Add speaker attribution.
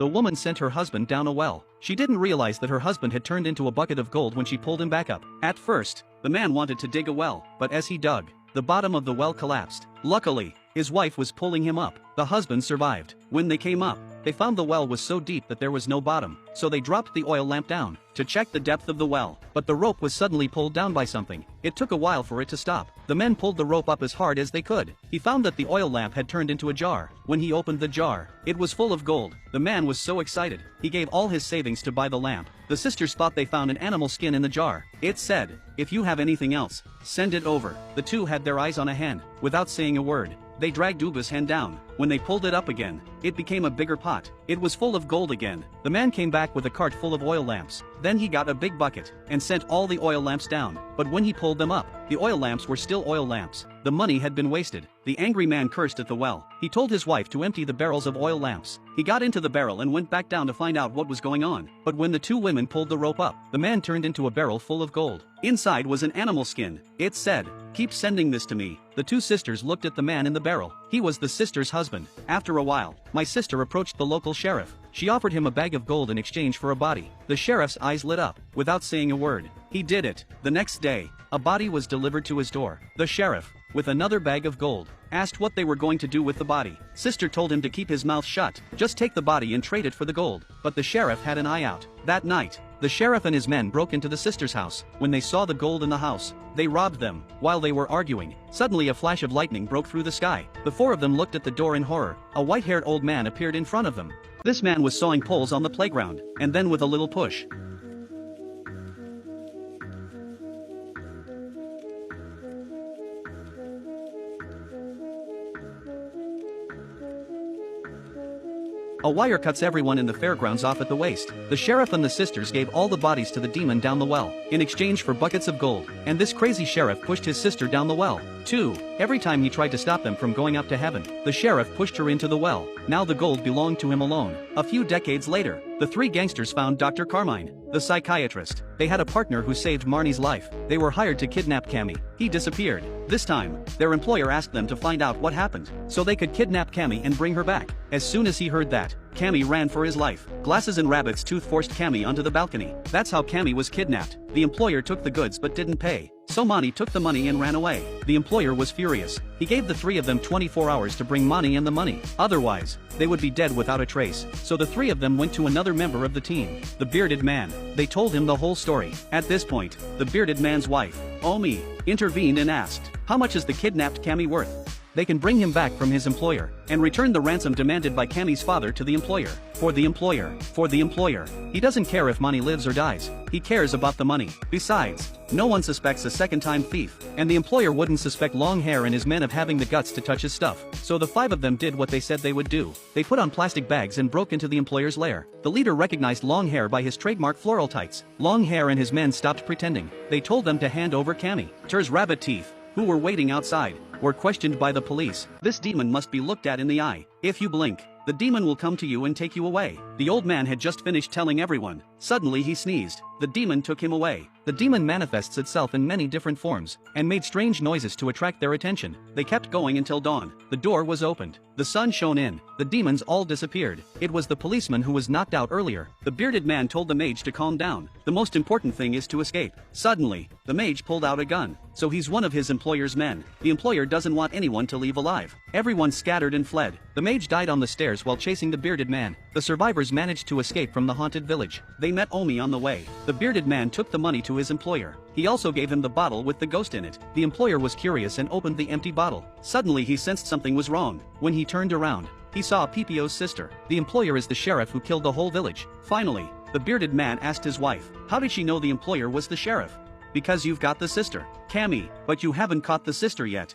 Speaker 1: The woman sent her husband down a well. She didn't realize that her husband had turned into a bucket of gold when she pulled him back up. At first, the man wanted to dig a well, but as he dug, the bottom of the well collapsed. Luckily, his wife was pulling him up. The husband survived. When they came up, they found the well was so deep that there was no bottom, so they dropped the oil lamp down to check the depth of the well. But the rope was suddenly pulled down by something. It took a while for it to stop. The men pulled the rope up as hard as they could. He found that the oil lamp had turned into a jar. When he opened the jar, it was full of gold. The man was so excited, he gave all his savings to buy the lamp. The sisters thought they found an animal skin in the jar. It said, "If you have anything else, send it over." The two had their eyes on a hen. Without saying a word, they dragged Uba's hen down. When they pulled it up again, it became a bigger pot. It was full of gold again. The man came back with a cart full of oil lamps. Then he got a big bucket and sent all the oil lamps down. But when he pulled them up, the oil lamps were still oil lamps. The money had been wasted. The angry man cursed at the well. He told his wife to empty the barrels of oil lamps. He got into the barrel and went back down to find out what was going on. But when the two women pulled the rope up, the man turned into a barrel full of gold. Inside was an animal skin. It said, "Keep sending this to me." The two sisters looked at the man in the barrel. He was the sister's husband. After a while, my sister approached the local sheriff. She offered him a bag of gold in exchange for a body. The sheriff's eyes lit up. Without saying a word, he did it. The next day, a body was delivered to his door. The sheriff, with another bag of gold, asked what they were going to do with the body. Sister told him to keep his mouth shut. Just take the body and trade it for the gold. But the sheriff had an eye out. That night, the sheriff and his men broke into the sister's house. When they saw the gold in the house, they robbed them. While they were arguing, suddenly a flash of lightning broke through the sky. The four of them looked at the door in horror. A white-haired old man appeared in front of them. This man was sawing poles on the playground, and then with a little push, a wire cuts everyone in the fairgrounds off at the waist. The sheriff and the sisters gave all the bodies to the demon down the well, in exchange for buckets of gold, and this crazy sheriff pushed his sister down the well, too. Every time he tried to stop them from going up to heaven, the sheriff pushed her into the well. Now the gold belonged to him alone. A few decades later, the three gangsters found Dr. Carmine, the psychiatrist. They had a partner who saved Marnie's life. They were hired to kidnap Cammy. He disappeared. This time, their employer asked them to find out what happened, so they could kidnap Cammy and bring her back. As soon as he heard that, Cammy ran for his life. Glasses and Rabbit's tooth forced Cammy onto the balcony. That's how Cammy was kidnapped. The employer took the goods but didn't pay, so Monty took the money and ran away. The employer was furious. He gave the three of them 24 hours to bring Monty and the money. Otherwise, they would be dead without a trace. So the three of them went to another member of the team, the bearded man. They told him the whole story. At this point, the bearded man's wife, Omi, intervened and asked, "How much is the kidnapped Cammy worth?" They can bring him back from his employer and return the ransom demanded by Cammy's father to the employer. For the employer. For the employer. He doesn't care if Monty lives or dies. He cares about the money. Besides, no one suspects a second-time thief, and the employer wouldn't suspect Long Hair and his men of having the guts to touch his stuff. So the five of them did what they said they would do. They put on plastic bags and broke into the employer's lair. The leader recognized Long Hair by his trademark floral tights. Long Hair and his men stopped pretending. They told them to hand over Cammy. Ter's rabbit teeth, who were waiting outside, were questioned by the police. This demon must be looked at in the eye. If you blink, the demon will come to you and take you away. The old man had just finished telling everyone. Suddenly he sneezed. The demon took him away. The demon manifests itself in many different forms, and made strange noises to attract their attention. They kept going until dawn. The door was opened. The sun shone in. The demons all disappeared. It was the policeman who was knocked out earlier. The bearded man told the mage to calm down. The most important thing is to escape. Suddenly, the mage pulled out a gun. So he's one of his employer's men. The employer doesn't want anyone to leave alive. Everyone scattered and fled. The mage died on the stairs while chasing the bearded man. The survivors managed to escape from the haunted village. They met Omi on the way. The bearded man took the money to his employer. He also gave him the bottle with the ghost in it. The employer was curious and opened the empty bottle. Suddenly he sensed something was wrong. When he turned around, he saw PPO's sister. The employer is the sheriff who killed the whole village. Finally, the bearded man asked his wife, "How did she know the employer was the sheriff?" "Because you've got the sister, Cammy, but you haven't caught the sister yet."